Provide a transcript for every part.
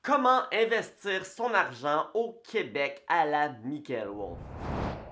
Comment investir son argent au Québec à la Michael Wolf.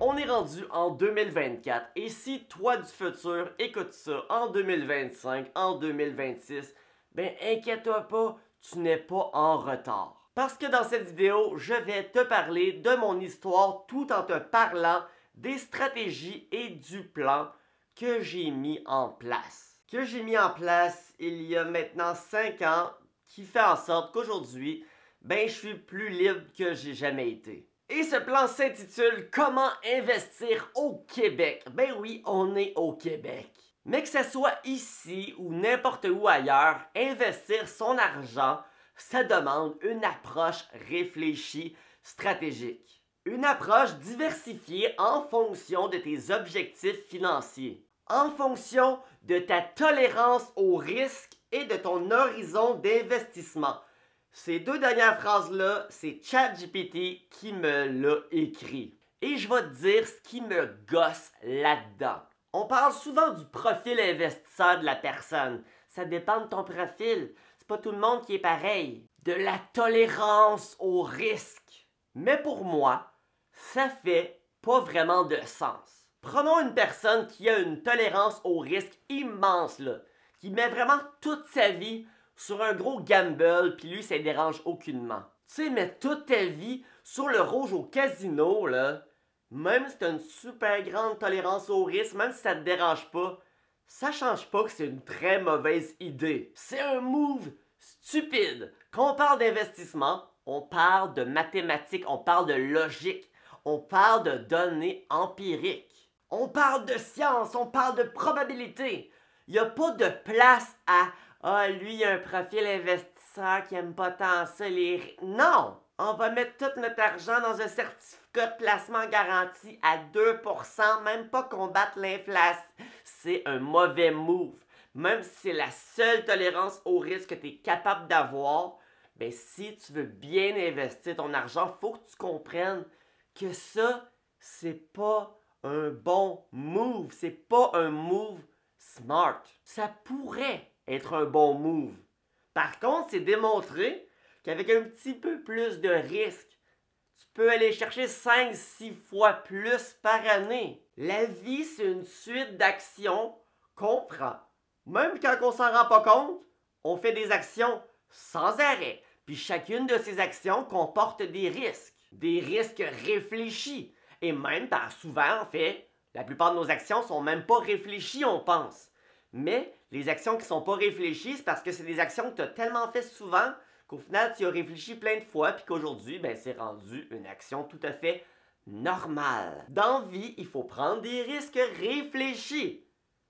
On est rendu en 2024 et si toi du futur écoutes ça en 2025, en 2026, ben inquiète-toi pas, tu n'es pas en retard. Parce que dans cette vidéo, je vais te parler de mon histoire tout en te parlant des stratégies et du plan que j'ai mis en place. Que j'ai mis en place il y a maintenant 5 ans, qui fait en sorte qu'aujourd'hui, ben je suis plus libre que j'ai jamais été. Et ce plan s'intitule Comment investir au Québec. Ben oui, on est au Québec. Mais que ce soit ici ou n'importe où ailleurs, investir son argent, ça demande une approche réfléchie, stratégique. Une approche diversifiée en fonction de tes objectifs financiers, en fonction de ta tolérance au risque et de ton horizon d'investissement. Ces deux dernières phrases-là, c'est ChatGPT qui me l'a écrit. Et je vais te dire ce qui me gosse là-dedans. On parle souvent du profil investisseur de la personne. Ça dépend de ton profil. C'est pas tout le monde qui est pareil. De la tolérance au risque. Mais pour moi, ça fait pas vraiment de sens. Prenons une personne qui a une tolérance au risque immense, là, qui met vraiment toute sa vie sur un gros gamble, puis lui, ça ne dérange aucunement. Tu sais, mettre toute ta vie sur le rouge au casino, là, même si tu as une super grande tolérance au risque, même si ça te dérange pas, ça change pas que c'est une très mauvaise idée. C'est un move stupide. Quand on parle d'investissement, on parle de mathématiques, on parle de logique, on parle de données empiriques. On parle de science, on parle de probabilité. Il n'y a pas de place à « Ah, lui, il a un profil investisseur qui aime pas tant ça, les... » Non! On va mettre tout notre argent dans un certificat de placement garanti à 2%, même pas combattre l'inflation. C'est un mauvais move. Même si c'est la seule tolérance au risque que tu es capable d'avoir, ben si tu veux bien investir ton argent, il faut que tu comprennes que ça, c'est pas un bon move. C'est pas un move smart. Ça pourrait être un bon move. Par contre, c'est démontré qu'avec un petit peu plus de risque, tu peux aller chercher 5-6 fois plus par année. La vie, c'est une suite d'actions qu'on prend. Même quand on s'en rend pas compte, on fait des actions sans arrêt. Puis chacune de ces actions comporte des risques réfléchis. Et même, souvent, en fait, la plupart de nos actions sont même pas réfléchies, on pense. Mais les actions qui sont pas réfléchies, c'est parce que c'est des actions que tu as tellement fait souvent qu'au final, tu as réfléchi plein de fois puis qu'aujourd'hui, ben, c'est rendu une action tout à fait normale. Dans la vie, il faut prendre des risques réfléchis.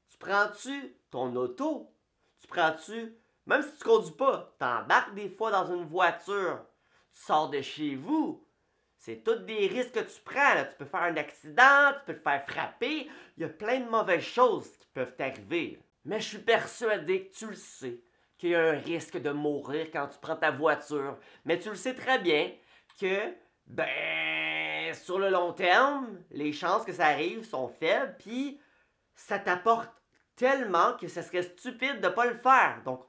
Tu prends-tu ton auto? Tu prends-tu, même si tu conduis pas, t'embarques des fois dans une voiture, tu sors de chez vous. C'est tous des risques que tu prends. Là. Tu peux faire un accident, tu peux te faire frapper. Il y a plein de mauvaises choses qui peuvent t'arriver. Mais je suis persuadé que tu le sais, qu'il y a un risque de mourir quand tu prends ta voiture. Mais tu le sais très bien que, ben, sur le long terme, les chances que ça arrive sont faibles, puis ça t'apporte tellement que ça serait stupide de ne pas le faire. Donc,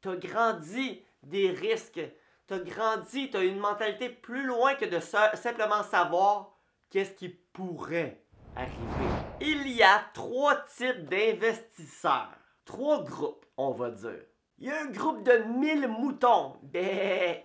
tu as grandi des risques. Tu as grandi, tu as une mentalité plus loin que de simplement savoir qu'est-ce qui pourrait arriver. Il y a 3 types d'investisseurs. 3 groupes, on va dire. Il y a un groupe de 1000 moutons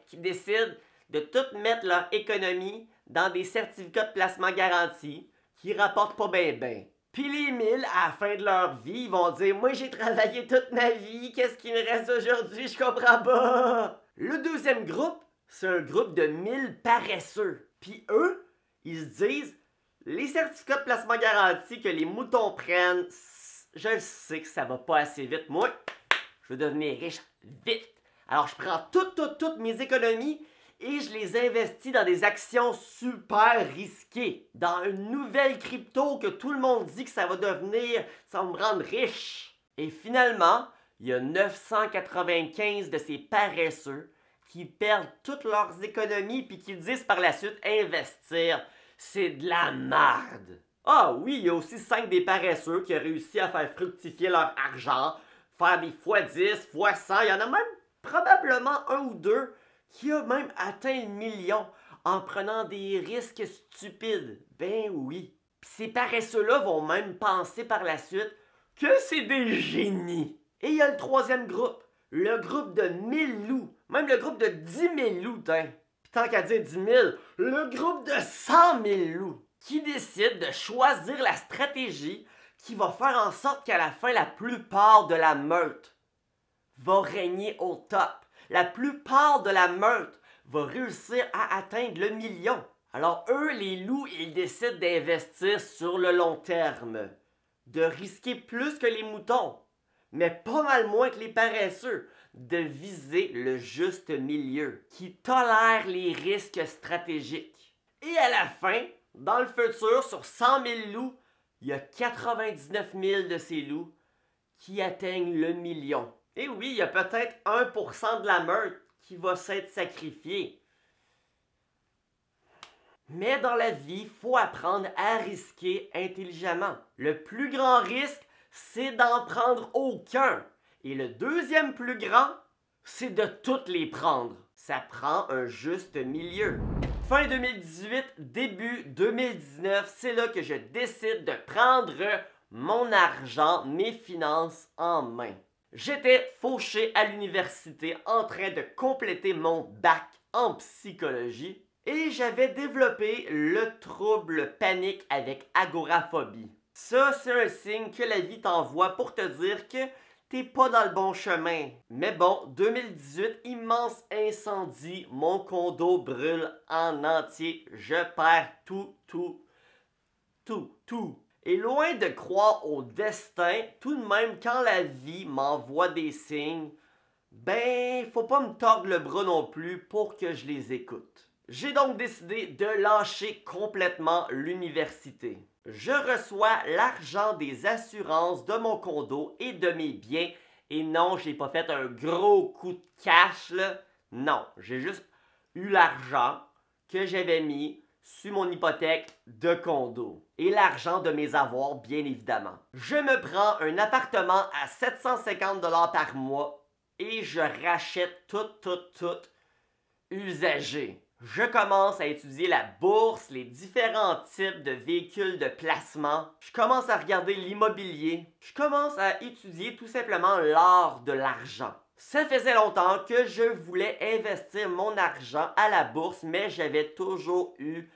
qui décident de tout mettre leur économie dans des certificats de placement garantis qui rapportent pas bien. Puis les 1000, à la fin de leur vie, ils vont dire « Moi, j'ai travaillé toute ma vie, qu'est-ce qui me reste aujourd'hui? Je comprends pas! » Le deuxième groupe, c'est un groupe de 1000 paresseux. Puis eux, ils se disent « Les certificats de placement garanti que les moutons prennent, je sais que ça va pas assez vite. Moi, je veux devenir riche vite. Alors, je prends toutes mes économies et je les investis dans des actions super risquées. Dans une nouvelle crypto que tout le monde dit que ça va devenir, ça va me rendre riche. » Et finalement, il y a 995 de ces paresseux qui perdent toutes leurs économies puis qui disent par la suite investir, c'est de la merde. Ah oui, il y a aussi 5 des paresseux qui ont réussi à faire fructifier leur argent, faire des x10, x100, il y en a même probablement un ou deux qui a même atteint le million en prenant des risques stupides. Ben oui. Puis ces paresseux-là vont même penser par la suite que c'est des génies. Et il y a le troisième groupe, le groupe de 1000 loups, même le groupe de 10 000 loups, puis tant qu'à dire 10 000, le groupe de 100 000 loups, qui décide de choisir la stratégie qui va faire en sorte qu'à la fin, la plupart de la meute va régner au top. La plupart de la meute va réussir à atteindre le million. Alors eux, les loups, ils décident d'investir sur le long terme, de risquer plus que les moutons, mais pas mal moins que les paresseux, de viser le juste milieu, qui tolère les risques stratégiques. Et à la fin, dans le futur, sur 100 000 loups, il y a 99 000 de ces loups qui atteignent le million. Et oui, il y a peut-être 1% de la meute qui va s'être sacrifié. Mais dans la vie, il faut apprendre à risquer intelligemment. Le plus grand risque, c'est d'en prendre aucun. Et le deuxième plus grand, c'est de toutes les prendre. Ça prend un juste milieu. Fin 2018, début 2019, c'est là que je décide de prendre mon argent, mes finances en main. J'étais fauché à l'université en train de compléter mon bac en psychologie et j'avais développé le trouble panique avec agoraphobie. Ça, c'est un signe que la vie t'envoie pour te dire que t'es pas dans le bon chemin. Mais bon, 2018, immense incendie, mon condo brûle en entier, je perds tout. Et loin de croire au destin, tout de même quand la vie m'envoie des signes, ben, faut pas me tordre le bras non plus pour que je les écoute. J'ai donc décidé de lâcher complètement l'université. Je reçois l'argent des assurances de mon condo et de mes biens. Et non, j'ai pas fait un gros coup de cash, là. Non, j'ai juste eu l'argent que j'avais mis sur mon hypothèque de condo. Et l'argent de mes avoirs, bien évidemment. Je me prends un appartement à 750 $ par mois et je rachète tout usagé. Je commence à étudier la bourse, les différents types de véhicules de placement. Je commence à regarder l'immobilier. Je commence à étudier tout simplement l'art de l'argent. Ça faisait longtemps que je voulais investir mon argent à la bourse, mais j'avais toujours eu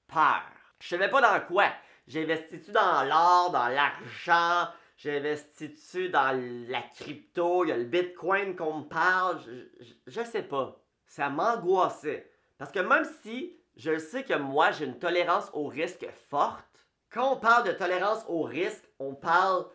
peur. Je savais pas dans quoi. J'investis-tu dans l'or, dans l'argent? J'investis-tu dans la crypto? Il y a le bitcoin qu'on me parle? Je sais pas. Ça m'angoissait. Parce que même si je sais que moi, j'ai une tolérance au risque forte, quand on parle de tolérance au risque, on parle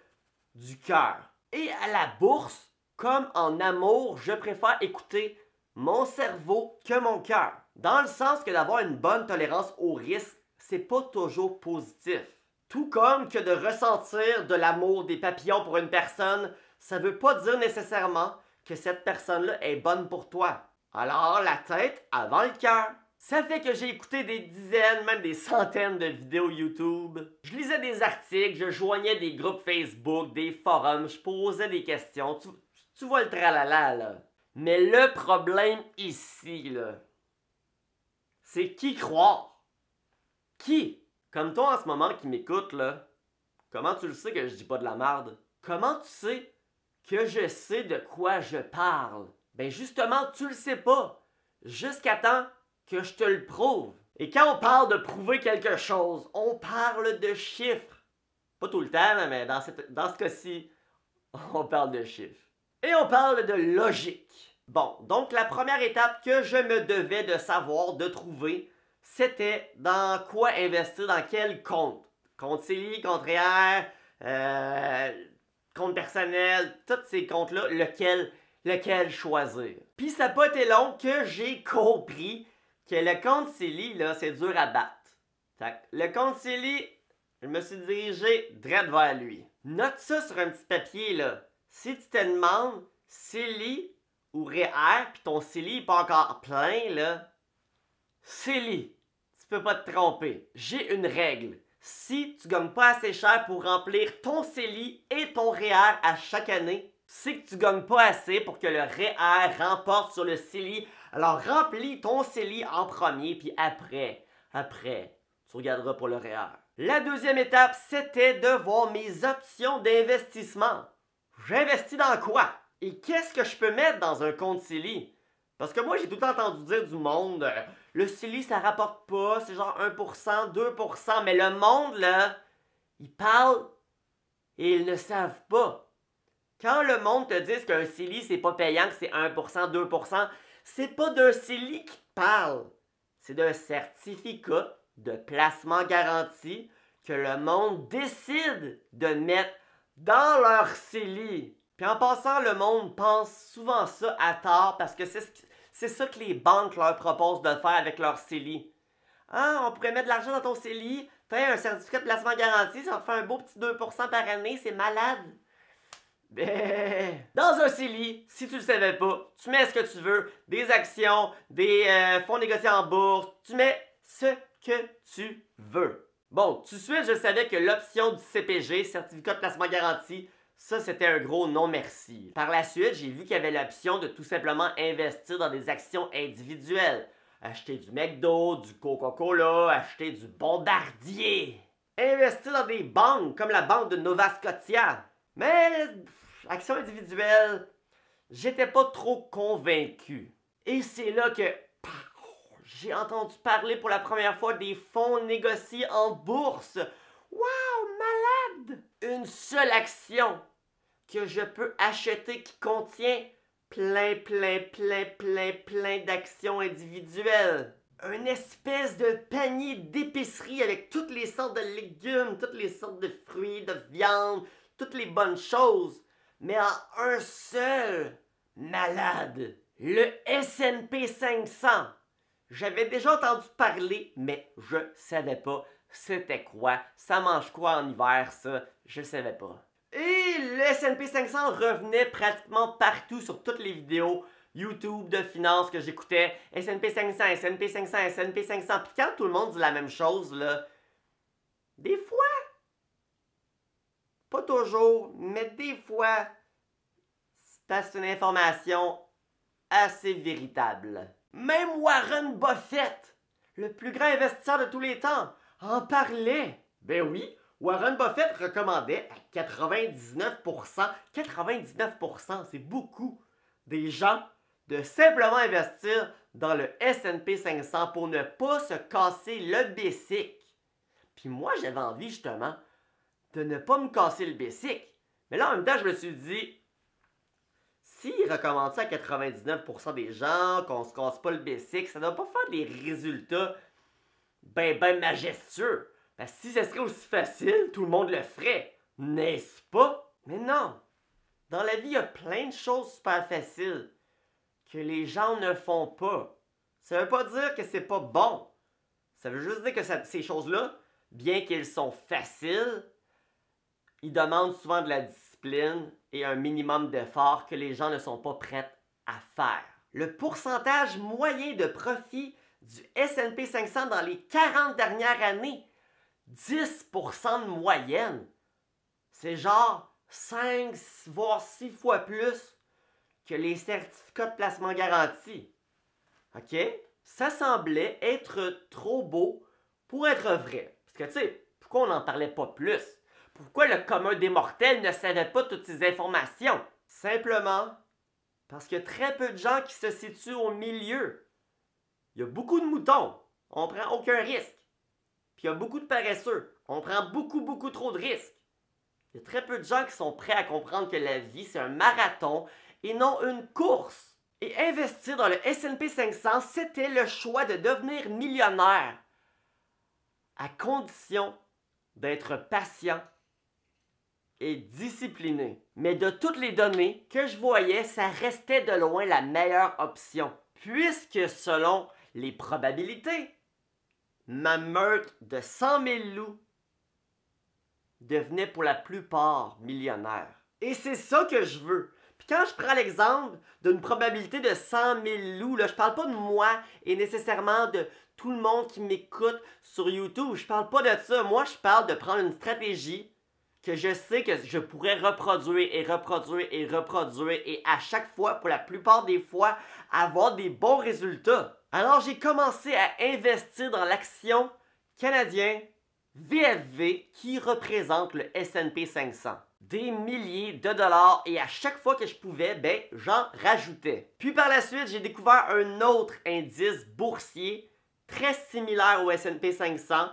du cœur. Et à la bourse, comme en amour, je préfère écouter mon cerveau que mon cœur. Dans le sens que d'avoir une bonne tolérance au risque, c'est pas toujours positif. Tout comme que de ressentir de l'amour, des papillons pour une personne, ça veut pas dire nécessairement que cette personne-là est bonne pour toi. Alors, la tête avant le cœur. Ça fait que j'ai écouté des dizaines, même des centaines de vidéos YouTube. Je lisais des articles, je joignais des groupes Facebook, des forums, je posais des questions. Tu vois le tralala, là. Mais le problème ici, là, c'est qui croire? Qui? Comme toi en ce moment qui m'écoute, là, comment tu le sais que je dis pas de la merde? Comment tu sais que je sais de quoi je parle? Ben justement, tu le sais pas. Jusqu'à temps que je te le prouve. Et quand on parle de prouver quelque chose, on parle de chiffres. Pas tout le temps, mais dans ce cas-ci, on parle de chiffres. Et on parle de logique. Bon, donc la première étape que je me devais de savoir, de trouver, c'était dans quoi investir, dans quel compte. Compte CELI, compte REER, compte personnel, tous ces comptes-là, lequel choisir. Puis ça n'a pas été long que j'ai compris que le compte CELI, là, c'est dur à battre. Le compte CELI, je me suis dirigé direct vers lui. Note ça sur un petit papier, là. Si tu te demandes CELI ou REER, puis ton CELI n'est pas encore plein, là, CELI, tu peux pas te tromper. J'ai une règle. Si tu gagnes pas assez cher pour remplir ton CELI et ton REER à chaque année, c'est que tu gagnes pas assez pour que le REER remporte sur le CELI Alors remplis ton CELI en premier, puis après, tu regarderas pour le REER. La deuxième étape, c'était de voir mes options d'investissement. J'investis dans quoi? Et qu'est-ce que je peux mettre dans un compte CELI? Parce que moi, j'ai tout le temps entendu dire du monde, le CELI, ça rapporte pas, c'est genre 1%, 2%, mais le monde, là, ils parlent et ils ne savent pas. Quand le monde te dit qu'un CELI, c'est pas payant, que c'est 1%, 2%, c'est pas d'un CELI qui te parle. C'est d'un certificat de placement garanti que le monde décide de mettre dans leur CELI. Puis en passant, le monde pense souvent ça à tort parce que c'est ça que les banques leur proposent de faire avec leur CELI. Ah, on pourrait mettre de l'argent dans ton CELI, t'as un certificat de placement garanti, ça va faire un beau petit 2% par année, c'est malade. Ben, dans un CELI, si tu le savais pas, tu mets ce que tu veux, des actions, des fonds négociés en bourse, tu mets ce que tu veux. Bon, tout de suite, je savais que l'option du CPG, certificat de placement garanti, ça c'était un gros non merci. Par la suite, j'ai vu qu'il y avait l'option de tout simplement investir dans des actions individuelles. Acheter du McDo, du Coca-Cola, acheter du Bombardier. Investir dans des banques comme la banque de Nova Scotia. Mais, action individuelle, j'étais pas trop convaincu. Et c'est là que j'ai entendu parler pour la première fois des fonds négociés en bourse. Waouh, malade! Une seule action que je peux acheter qui contient plein d'actions individuelles. Une espèce de panier d'épicerie avec toutes les sortes de légumes, toutes les sortes de fruits, de viande, toutes les bonnes choses, mais en un seul. Malade. Le S&P 500. J'avais déjà entendu parler, mais je savais pas c'était quoi. Ça mange quoi en hiver, ça? Je savais pas. Et le S&P 500 revenait pratiquement partout sur toutes les vidéos YouTube de finance que j'écoutais. S&P 500, S&P 500, S&P 500. Puis quand tout le monde dit la même chose, là, des fois, pas toujours, mais des fois, c'est une information assez véritable. Même Warren Buffett, le plus grand investisseur de tous les temps, en parlait. Ben oui, Warren Buffett recommandait à 99%, 99%, c'est beaucoup, des gens de simplement investir dans le S&P 500 pour ne pas se casser le basic. Puis moi, j'avais envie justement de ne pas me casser le basic. Mais là, en même temps, je me suis dit, s'il recommande ça à 99% des gens, qu'on se casse pas le basic, ça ne doit pas faire des résultats ben majestueux. Parce que si ça serait aussi facile, tout le monde le ferait, n'est-ce pas? Mais non! Dans la vie, il y a plein de choses super faciles que les gens ne font pas. Ça veut pas dire que c'est pas bon. Ça veut juste dire que ces choses-là, bien qu'elles sont faciles, ils demandent souvent de la discipline et un minimum d'effort que les gens ne sont pas prêts à faire. Le pourcentage moyen de profit du S&P 500 dans les 40 dernières années, 10% de moyenne. C'est genre 5 voire 6 fois plus que les certificats de placement garanti. OK? Ça semblait être trop beau pour être vrai. Parce que tu sais, pourquoi on n'en parlait pas plus? Pourquoi le commun des mortels ne savait pas toutes ces informations? Simplement parce qu'il y a très peu de gens qui se situent au milieu. Il y a beaucoup de moutons, on prend aucun risque. Puis il y a beaucoup de paresseux, on prend beaucoup trop de risques. Il y a très peu de gens qui sont prêts à comprendre que la vie, c'est un marathon et non une course. Et investir dans le S&P 500, c'était le choix de devenir millionnaire, à condition d'être patient et discipliné. Mais de toutes les données que je voyais, ça restait de loin la meilleure option. Puisque selon les probabilités, ma meute de 100 000 loups devenait pour la plupart millionnaire. Et c'est ça que je veux. Puis quand je prends l'exemple d'une probabilité de 100 000 loups, là, je parle pas de moi et nécessairement de tout le monde qui m'écoute sur YouTube. Je parle pas de ça. Moi, je parle de prendre une stratégie que je sais que je pourrais reproduire et reproduire et reproduire et à chaque fois, pour la plupart des fois, avoir des bons résultats. Alors j'ai commencé à investir dans l'action canadien VFV qui représente le S&P 500. Des milliers de dollars et à chaque fois que je pouvais, ben j'en rajoutais. Puis par la suite, j'ai découvert un autre indice boursier très similaire au S&P 500,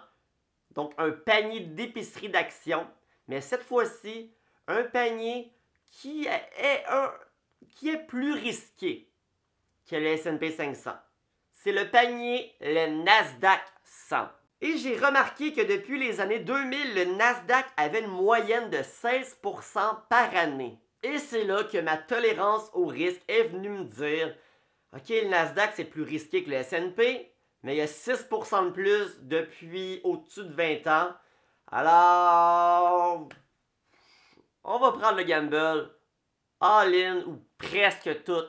donc un panier d'épicerie d'actions, mais cette fois-ci, un panier qui est plus risqué que le S&P 500. C'est le panier, le Nasdaq 100. Et j'ai remarqué que depuis les années 2000, le Nasdaq avait une moyenne de 16% par année. Et c'est là que ma tolérance au risque est venue me dire « Ok, le Nasdaq c'est plus risqué que le S&P, mais il y a 6% de plus depuis au-dessus de 20 ans. Alors, on va prendre le gamble, all-in ou presque tout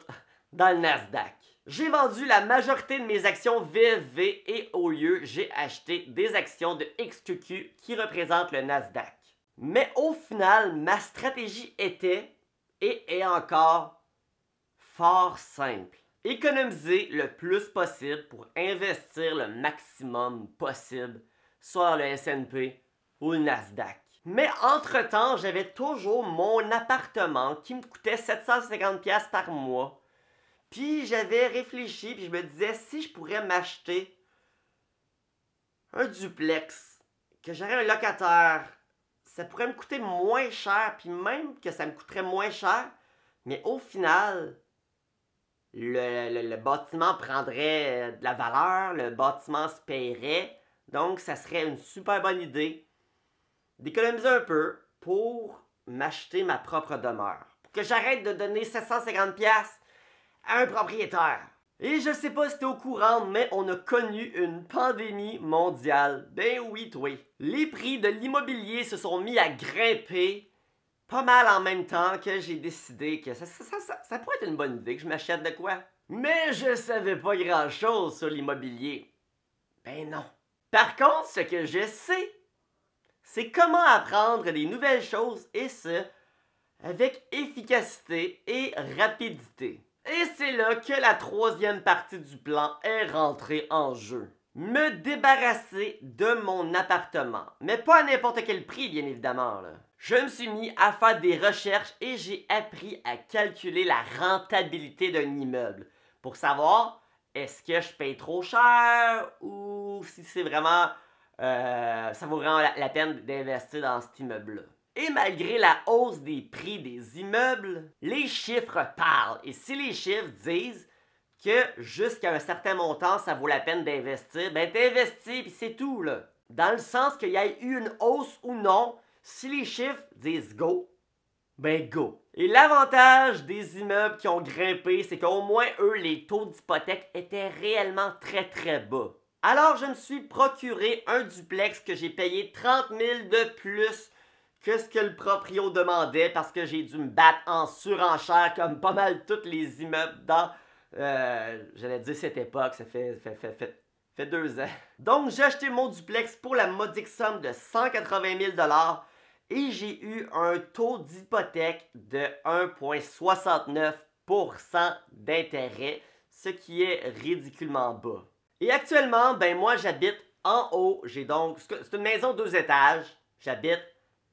dans le Nasdaq. » J'ai vendu la majorité de mes actions VFV et au lieu, j'ai acheté des actions de XQQ qui représentent le Nasdaq. Mais au final, ma stratégie était et est encore fort simple. Économiser le plus possible pour investir le maximum possible sur le S&P ou le Nasdaq. Mais entre-temps, j'avais toujours mon appartement qui me coûtait 750$ par mois. Puis j'avais réfléchi, puis je me disais, si je pourrais m'acheter un duplex, que j'aurais un locataire, ça pourrait me coûter moins cher, puis même que ça me coûterait moins cher, mais au final, le bâtiment prendrait de la valeur, le bâtiment se paierait, donc ça serait une super bonne idée d'économiser un peu pour m'acheter ma propre demeure. Pour que j'arrête de donner 750$ à un propriétaire. Et je sais pas si t'es au courant, mais on a connu une pandémie mondiale. Ben oui, toi. Les prix de l'immobilier se sont mis à grimper pas mal en même temps que j'ai décidé que ça pourrait être une bonne idée que je m'achète de quoi. Mais je savais pas grand chose sur l'immobilier. Ben non. Par contre, ce que je sais, c'est comment apprendre des nouvelles choses et ce, avec efficacité et rapidité. Et c'est là que la troisième partie du plan est rentrée en jeu. Me débarrasser de mon appartement. Mais pas à n'importe quel prix, bien évidemment, là. Je me suis mis à faire des recherches et j'ai appris à calculer la rentabilité d'un immeuble. Pour savoir, est-ce que je paye trop cher ou si c'est vraiment... ça vaut vraiment la peine d'investir dans cet immeuble-là. Et malgré la hausse des prix des immeubles, les chiffres parlent. Et si les chiffres disent que jusqu'à un certain montant, ça vaut la peine d'investir, ben t'investis puis c'est tout, là. Dans le sens qu'il y ait eu une hausse ou non, si les chiffres disent go, ben go. Et l'avantage des immeubles qui ont grimpé, c'est qu'au moins eux, les taux d'hypothèque étaient réellement très très bas. Alors je me suis procuré un duplex que j'ai payé 30 000 de plus que ce que le proprio demandait parce que j'ai dû me battre en surenchère comme pas mal tous les immeubles dans, j'allais dire cette époque, ça fait 2 ans. Donc j'ai acheté mon duplex pour la modique somme de 180 000 $ et j'ai eu un taux d'hypothèque de 1,69% d'intérêt, ce qui est ridiculement bas. Et actuellement, ben moi j'habite en haut, c'est une maison 2 étages, j'habite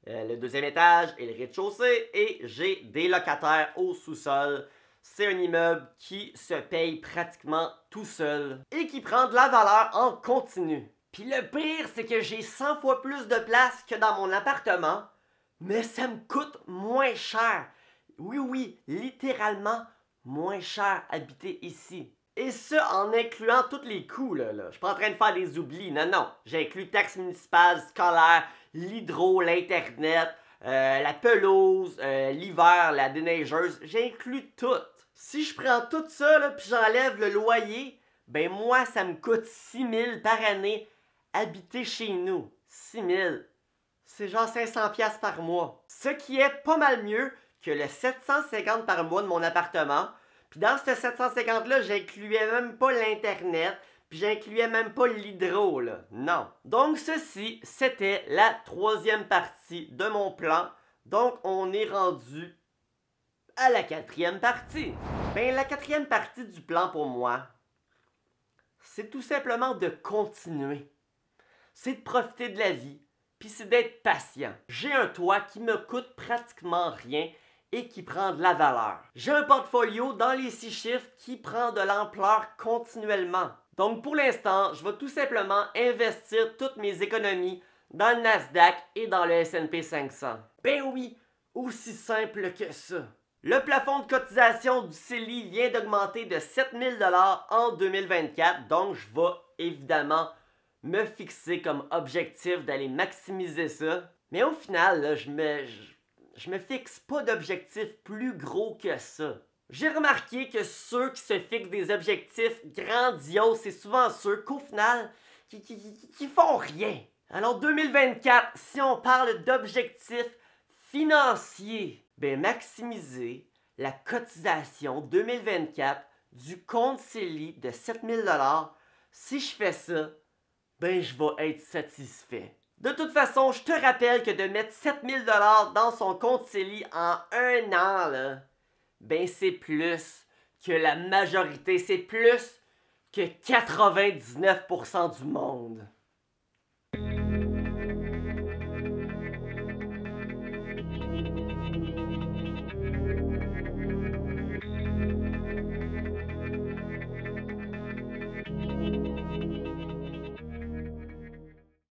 le 2e étage et le rez-de-chaussée et j'ai des locataires au sous-sol. C'est un immeuble qui se paye pratiquement tout seul et qui prend de la valeur en continu. Puis le pire, c'est que j'ai 100 fois plus de place que dans mon appartement, mais ça me coûte moins cher. Oui, littéralement moins cher habiter ici. Et ça en incluant tous les coûts, là. Je suis pas en train de faire des oublis, non. J'ai inclus taxes municipales, scolaires, l'hydro, l'internet, la pelouse, l'hiver, la déneigeuse. J'ai inclus tout. Si je prends tout ça, là, puis j'enlève le loyer, ben moi, ça me coûte 6 000 par année habiter chez nous. 6 000. C'est genre 500$ par mois. Ce qui est pas mal mieux que le 750$ par mois de mon appartement. Puis dans ce 750$-là, j'incluais même pas l'Internet, Puis j'incluais même pas l'hydro, là. Non. Donc ceci, c'était la troisième partie de mon plan. Donc on est rendu à la quatrième partie. Ben la quatrième partie du plan pour moi, c'est tout simplement de continuer. C'est de profiter de la vie, puis c'est d'être patient. J'ai un toit qui me coûte pratiquement rien et qui prend de la valeur. J'ai un portfolio dans les 6 chiffres qui prend de l'ampleur continuellement. Donc pour l'instant, je vais tout simplement investir toutes mes économies dans le Nasdaq et dans le S&P 500. Ben oui, aussi simple que ça. Le plafond de cotisation du CELI vient d'augmenter de 7 000 $ en 2024, donc je vais évidemment me fixer comme objectif d'aller maximiser ça. Mais au final, là, je me fixe pas d'objectif plus gros que ça. J'ai remarqué que ceux qui se fixent des objectifs grandioses, c'est souvent ceux qu'au final, qui font rien. Alors 2024, si on parle d'objectifs financiers, ben maximiser la cotisation 2024 du compte CELI de 7 000 $, si je fais ça, ben je vais être satisfait. De toute façon, je te rappelle que de mettre 7 000 $ dans son compte CELI en un an, là, ben c'est plus que la majorité, c'est plus que 99% du monde.